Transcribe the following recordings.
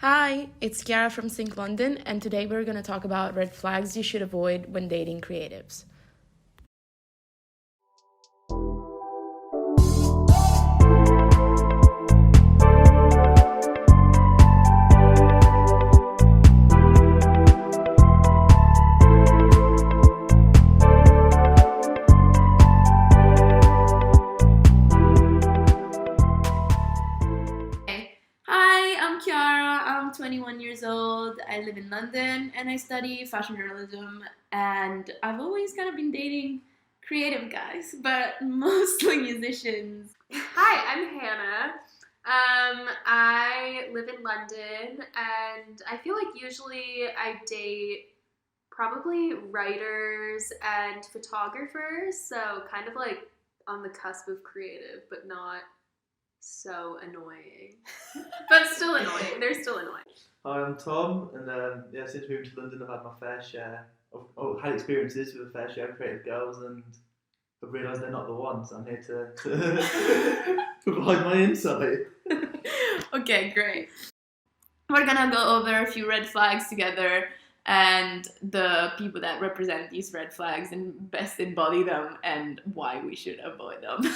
Hi, it's Chiara from Sync London, and today we're going to talk about red flags you should avoid when dating creatives. Hi, I'm Chiara. I'm 21 years old. I live in London and I study fashion journalism. And I've always kind of been dating creative guys, but mostly musicians. Hi, I'm Hannah. I live in London, and I feel like usually I date probably writers and photographers, so kind of like on the cusp of creative, but not so annoying. But still annoying. They're still annoying. Hi, I'm Tom, and since moving to London, I've had my fair share had experiences with a fair share of creative girls, and I've realised they're not the ones. I'm here to provide my insight. Okay, great. We're gonna go over a few red flags together and the people that represent these red flags and best embody them and why we should avoid them.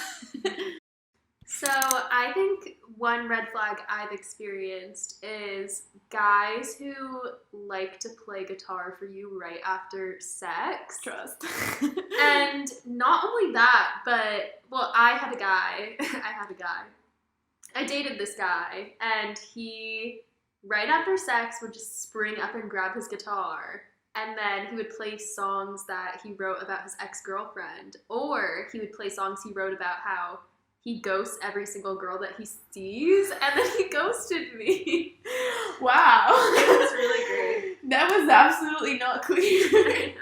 So I think one red flag I've experienced is guys who like to play guitar for you right after sex. Trust. And not only that, but, well, I had a guy. I dated this guy, and he, right after sex, would just spring up and grab his guitar. And then he would play songs that he wrote about his ex-girlfriend. Or he would play songs he wrote about how he ghosts every single girl that he sees, and then he ghosted me. Wow. It was really great. That was absolutely not clear.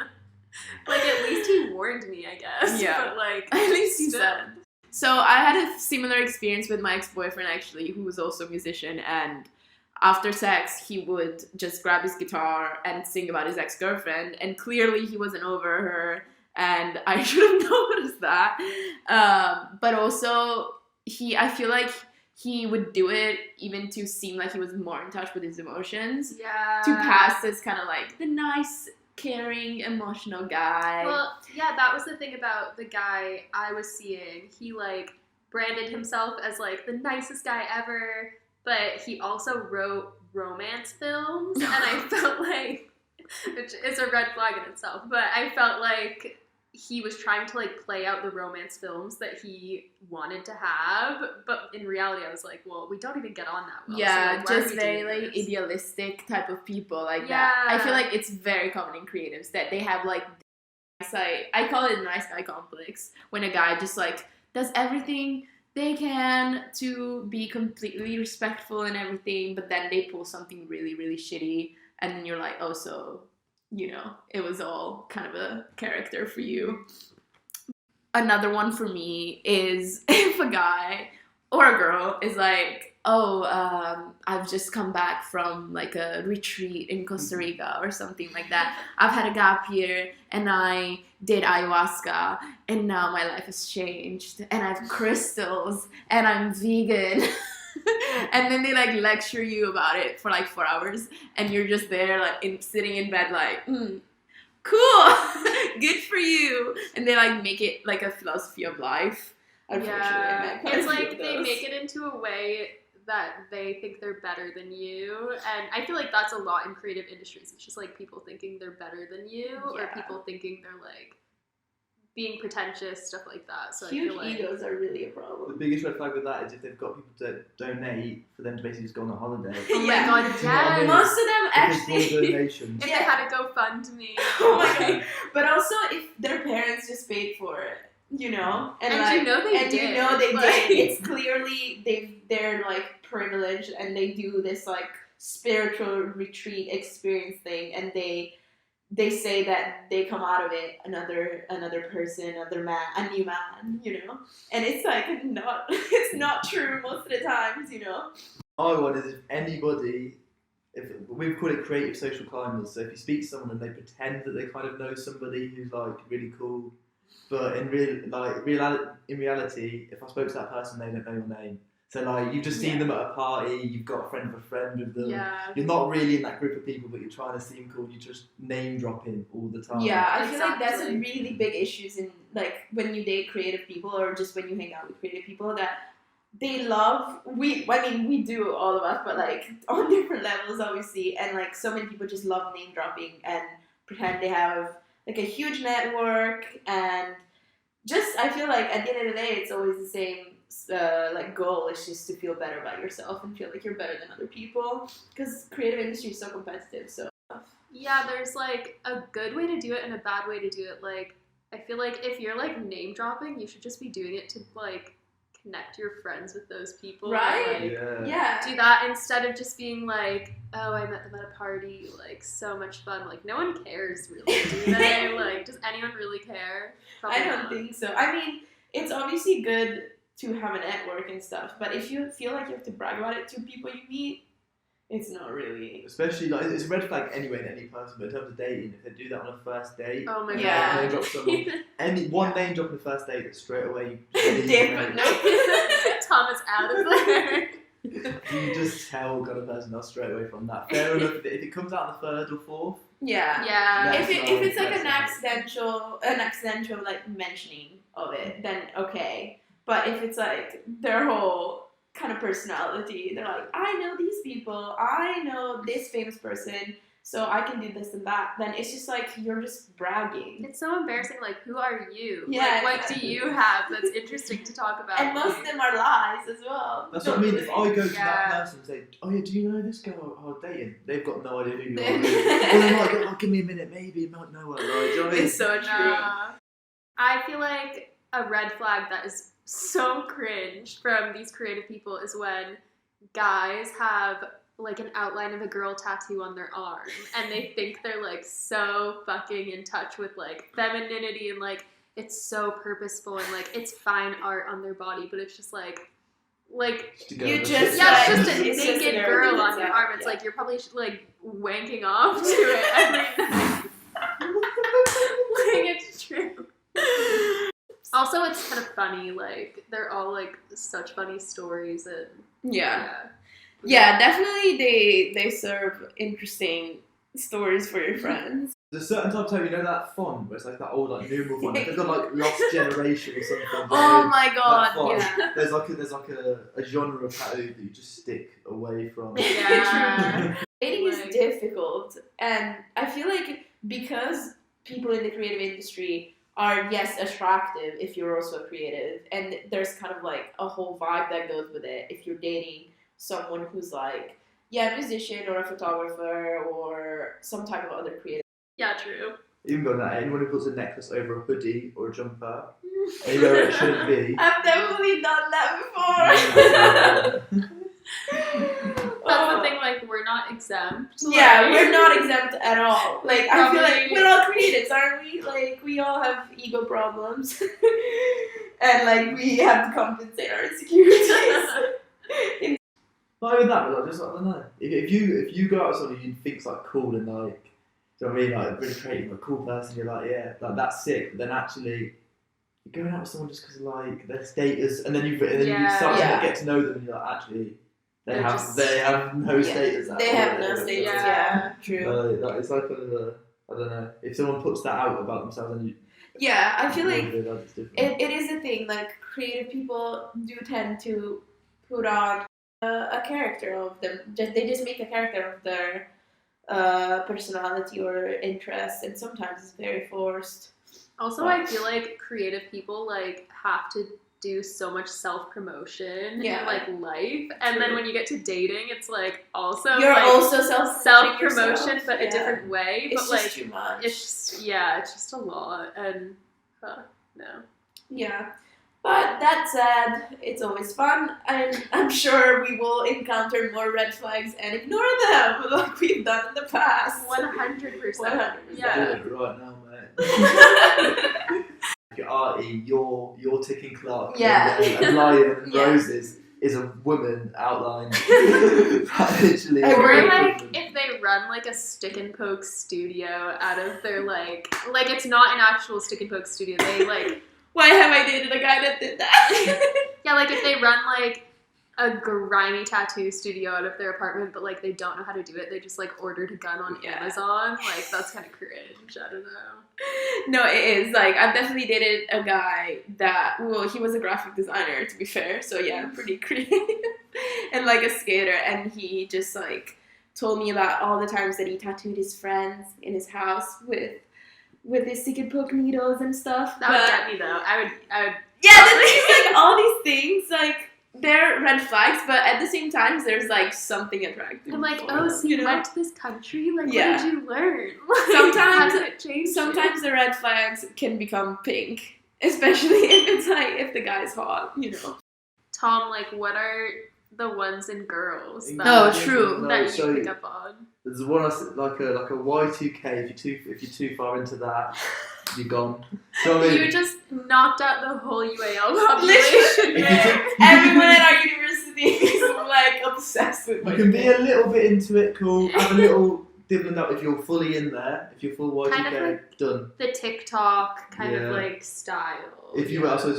Like, at least he warned me, I guess. Yeah. But, like, At least he still. said. So I had a similar experience with my ex-boyfriend, actually, who was also a musician, and after sex, he would just grab his guitar and sing about his ex-girlfriend, and clearly he wasn't over her, and I should have noticed that. But also, I feel like he would do it even to seem like he was more in touch with his emotions, Yeah. to pass as kind of like the nice, caring, emotional guy. Well, yeah, that was the thing about the guy I was seeing. He, like, branded himself as, like, the nicest guy ever, but he also wrote romance films, and I felt like, which is a red flag in itself, but I felt like he was trying to, like, play out the romance films that he wanted to have, but in reality I was like, well, we don't even get on that well. Yeah, so, like, why are just we very doing like this? idealistic type of people like that. I feel Yeah. like it's very common in creatives that they have like I call it a nice guy complex, when a guy just like does everything they can to be completely respectful and everything, but then they pull something really, really shitty, and then you're like, oh, so, it was all kind of a character for you. Another one for me is if a guy or a girl is like, oh, I've just come back from like a retreat in Costa Rica or something like that. I've had a gap year and I did ayahuasca and now my life has changed and I have crystals and I'm vegan. And then they like lecture you about it for like 4 hours and you're just there like sitting in bed like, cool, good for you. And they like make it like a philosophy of life. Unfortunately, I met quite a it's few like of they those. make it into a way that they think they're better than you, and I feel like that's a lot in creative industries. It's just like people thinking they're better than you, or Yeah. people thinking they're like being pretentious, stuff like that. So Huge I feel like egos are really a The problem. biggest red flag with that is if they've got people to donate for them to basically just go on a holiday. oh Yeah. my god, You know what I mean? yes. Most of them Because small actually. donations. If Yeah. they had a GoFundMe. Oh my god! But also, if their parents just paid for it, and you like, know they and did. you know they like- did. It's clearly they're like privileged and they do this like spiritual retreat experience thing, and they say that they come out of it another person, another man, a new man, and it's like not it's not true most of the times. My one is if anybody, we've called it creative social kindness. So if you speak to someone and they pretend that they kind of know somebody who's like really cool, but in reality, if I spoke to that person, they don't know your name. So like you've just seen them at a party, you've got a friend of a friend with them. Yeah. You're not really in that group of people, but you're trying to seem cool. You're just name dropping all the time. Yeah, I feel like that's a Exactly. really big issue in like when you date creative people or just when you hang out with creative people that they love. We do, all of us, but like on different levels, obviously. And like so many people just love name dropping and pretend they have like a huge network, and just I feel like at the end of the day, it's always the same. Like goal is just to feel better about yourself and feel like you're better than other people, because creative industry is so competitive. So Yeah, there's like a good way to do it and a bad way to do it. Like, I feel like if you're like name dropping, you should just be doing it to like connect your friends with those people. Right? Like, yeah, do that instead of just being like, oh, I met them at a party, like so much fun. Like, no one cares really, do they? Like, does anyone really care? Probably I don't not. think so. I mean, it's obviously good to have a network and stuff, but if you feel like you have to brag about it to people you meet, it's not really. Especially like it's a red flag anyway in any person, but in terms of dating, if they do that on a first date, Oh my Yeah. name drop god. someone, one name drop on the first date, that straight away you Different. No. Thomas out of there. you just tell what kind of person that's straight away from that. Fair enough if it comes out in the third or fourth. Yeah. Yeah. That's If it's like that's an accidental like mentioning of it, then okay. But if it's like their whole kind of personality, they're like, I know these people, I know this famous person, so I can do this and that, then it's just like you're just bragging. It's so embarrassing. Like, who are you? Yeah, Like, what exactly. do you have that's interesting to talk about? And most of them are lies as well. That's what I mean. If I go to Yeah. that person and say, "Oh yeah, do you know this girl I'm dating?" They've got no idea who you are. They- Or they're like, "Oh, give me a minute, maybe you might know her." Like, do you know what I mean? It's so true. Nah. I feel like a red flag that is so cringe from these creative people is when guys have like an outline of a girl tattoo on their arm and they think they're like so fucking in touch with like femininity and like it's so purposeful and like it's fine art on their body, but it's just like Just to go You with just- it. yeah, it's Like, just a it's just naked an girl arm, on your yeah, arm. It's yeah. like you're probably like wanking off to it every night. Like, it's true. Also, it's kind of funny. Like, they're all like such funny stories and Yeah, definitely they serve interesting stories for your friends. There's a certain type of you know that font where it's like that old like numeral font. They've got like Lost Generation or something. Oh my That god, font. yeah. There's like a genre of tattoo that you just stick away from. Yeah. Dating is Like- difficult, and I feel like because people in the creative industry are, yes, attractive if you're also creative, and there's kind of like a whole vibe that goes with it if you're dating someone who's like, yeah, a musician or a photographer or some type of other creative. Yeah, true. Even beyond that, anyone who puts a necklace over a hoodie or a jumper, anywhere it shouldn't be. I've definitely done that before. That's the thing. Like, we're not exempt. Yeah, Like- we're not exempt at all. Like, I feel like Probably- we're all creatives, aren't we? Like, we all have ego problems. And, like, we have to compensate our insecurities. Not even that, but like just I don't know. If you go out with someone who you think's like cool and like, do you know what I mean? Like really creative, a cool person, you're like, yeah, like that's sick. But then actually, you're going out with someone just because like their status, and then you start Yeah. to get to know them, and you're like, actually, they They're have just- they have no Yeah, status. at they all. have no status, yeah. True. That it's like kind of a, I don't know. If someone puts that out about themselves, and you, Yeah, I feel like it's different. it is a thing. Like, creative people do tend to put on a character of them. They just make a character of their personality or interest, and sometimes it's very forced. Also, I feel like creative people like have to do so much self-promotion Yeah. in like life, and then True. when you get to dating, it's like also You're like also self-promotion, but yeah. a different way. It's but just like too much. it's just a lot, and no. Yeah. But that said, it's always fun, and I'm sure we will encounter more red flags and ignore them like we've done in the past. 100%. 100%. Yeah. Do it right now, mate. Artie, your ticking clock. Yeah. And Lion and Yeah. Roses is a woman outlined. Literally. Or like if they run like a stick and poke studio out of their like it's not an actual stick and poke studio. They like Why have I dated a guy that did that? yeah, like if they run like a grimy tattoo studio out of their apartment, but like they don't know how to do it. They just like ordered a gun on Amazon. Like that's kind of cringe. I don't know. No, it is. Like, I've definitely dated a guy that, well, he was a graphic designer, to be fair, so yeah, pretty creative, and like a skater, and he just like told me about all the times that he tattooed his friends in his house with his stick poke needles and stuff. That would get me though. I would. Yeah, the thing is, like, all these things, like, they're red flags, but at the same time, there's like something attractive. I'm like, oh, so you went to this country? Like, Yeah. what did you learn? Sometimes- how did it change? Sometimes the red flags can become pink, especially if it's like if the guy's hot, you know. Tom, like, what are the ones in girls that, Oh, true. No, that you so pick up on? there's one like a Y2K. If you're too far into that, you're gone. So I mean, You just knocked out the whole UAL population. Literally, If everyone at our university is like obsessed with you my can be a little bit into it, cool. Have a little dibbling up if you're fully in there. If you're full Y2K, Kind of like done. the TikTok kind Yeah. of like style. If you were, I said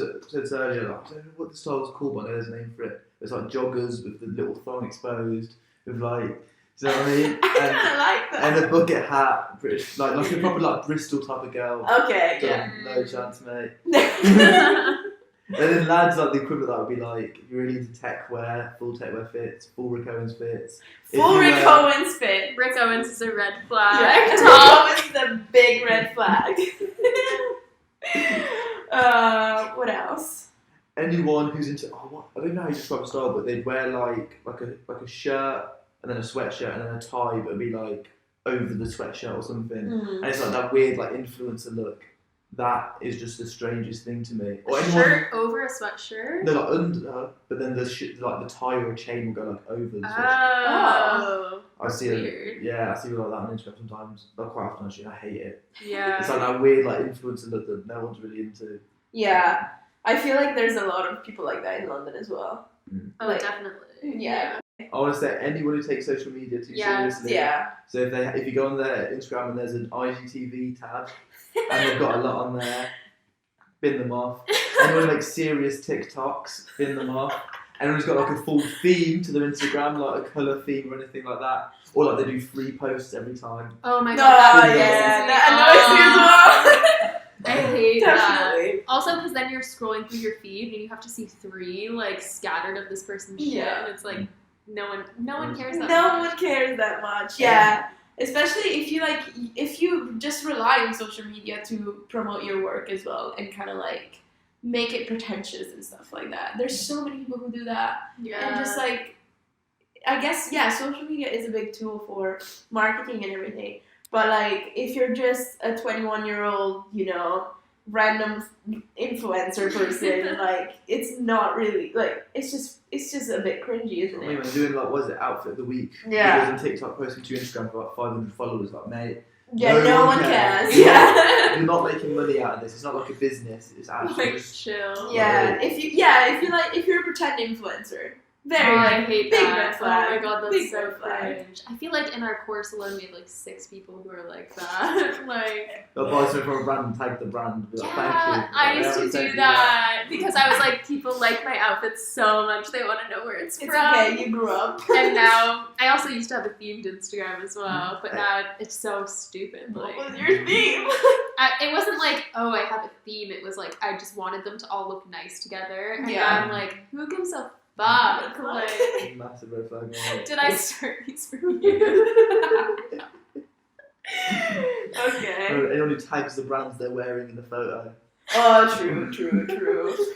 earlier, like, I don't know what the style's called, but there's a name for it. It's like joggers with the little thong exposed, with like, do you know what I mean? I kind of like that. And a bucket hat, British, like a proper like Bristol type of girl. Okay, yeah. Done. No chance, mate. And then lads, like the equivalent of that would be like, if you're really into tech wear, full tech wear fits, full Rick Owens fits. If Full you Rick wear- Owens fit. Rick Owens is a red flag. Yeah, Tom. Tom is the big red flag. What else? Anyone who's into, I don't know how you describe a style, but they'd wear like a shirt and then a sweatshirt and then a tie, but it'd be like over the sweatshirt or something. And it's like that weird like influencer look. That is just the strangest thing to me. Or anyone, Shirt over a sweatshirt? no, like under, but then the like the tie or a chain will go like over the sweatshirt. Oh. I see weird. I see it like that on Instagram sometimes. Not quite often actually. I hate it. Yeah. It's like that weird like influencer look that no one's really into. Yeah, I feel like there's a lot of people like that in London as well. Oh, like- definitely. Yeah. I want to say anyone who takes social media too seriously. Yeah. So if you go on their Instagram and there's an IGTV tab and they've got a lot on there, bin them off. Anyone who makes serious TikToks, bin them off. Anyone who's got like a full theme to their Instagram, like a colour theme or anything like that, or like they do 3 posts every time. Oh my No, god. yeah, that that annoys me as well. I hate that. Definitely. Also, because then you're scrolling through your feed and you have to see 3 like scattered of this person's shit, Yeah. and it's like no one cares that No much. one cares that much. Yeah. Especially if you just rely on social media to promote your work as well and kind of like make it pretentious and stuff like that. There's so many people who do that. Yeah. And just like, I guess, yeah, social media is a big tool for marketing and everything. But like, if you're just a 21-year-old, you know, random influencer person, like, it's not really, like, it's just a bit cringy, isn't I mean, it? when doing like, what is it, outfit of the week? Yeah. Videos on TikTok, posting to Instagram for like 500 followers, like, mate, Yeah, no one cares. You're Yeah. not- You're not making money out of this. It's not like a business. It's actually Like just chill. Yeah, if you're a pretend influencer, very Oh, I like, hate big that. red flag. Oh my god, that's Big so red flag. cringe. I feel like in our course alone we had like 6 people who are like that. Like, they'll buy something from a brand and tag the brand. Be like, thank you. yeah, I Like, used to haven't sent do you that because I was like, people like my outfits so much they want to know where it's It's from. okay, you grew up. And now I also used to have a themed Instagram as well, but now it's so stupid. What Like, was your theme? it wasn't like, oh, I have a theme. It was like I just wanted them to all look nice together. And Yeah. now I'm like, who gives a fuck? Like, Massive red flag. Right? did I start these from you? Okay. Anyone who tags the brands they're wearing in the photo. Oh, true. That's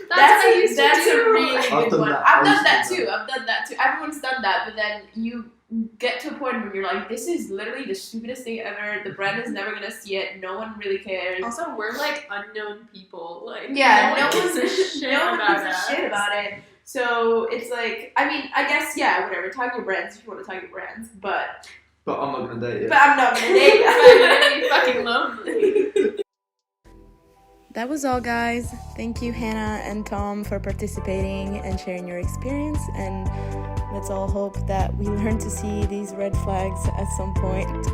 what I used to that's do. a really I've good done one. that. I've I done that used to do too. I've done that too. Everyone's done that, but then you get to a point where you're like, this is literally the stupidest thing ever. The brand is never gonna see it. No one really cares. Also, we're like unknown people. Like, Yeah, no no one gives a shit no one about gives a us. shit about it. So it's like, I mean, I guess, yeah, whatever. Tag your brands if you want to tag your brands, but But I'm not going to date you. I'm not gonna date But you're gonna be fucking lonely. That was all, guys. Thank you, Hannah and Tom, for participating and sharing your experience. And let's all hope that we learn to see these red flags at some point.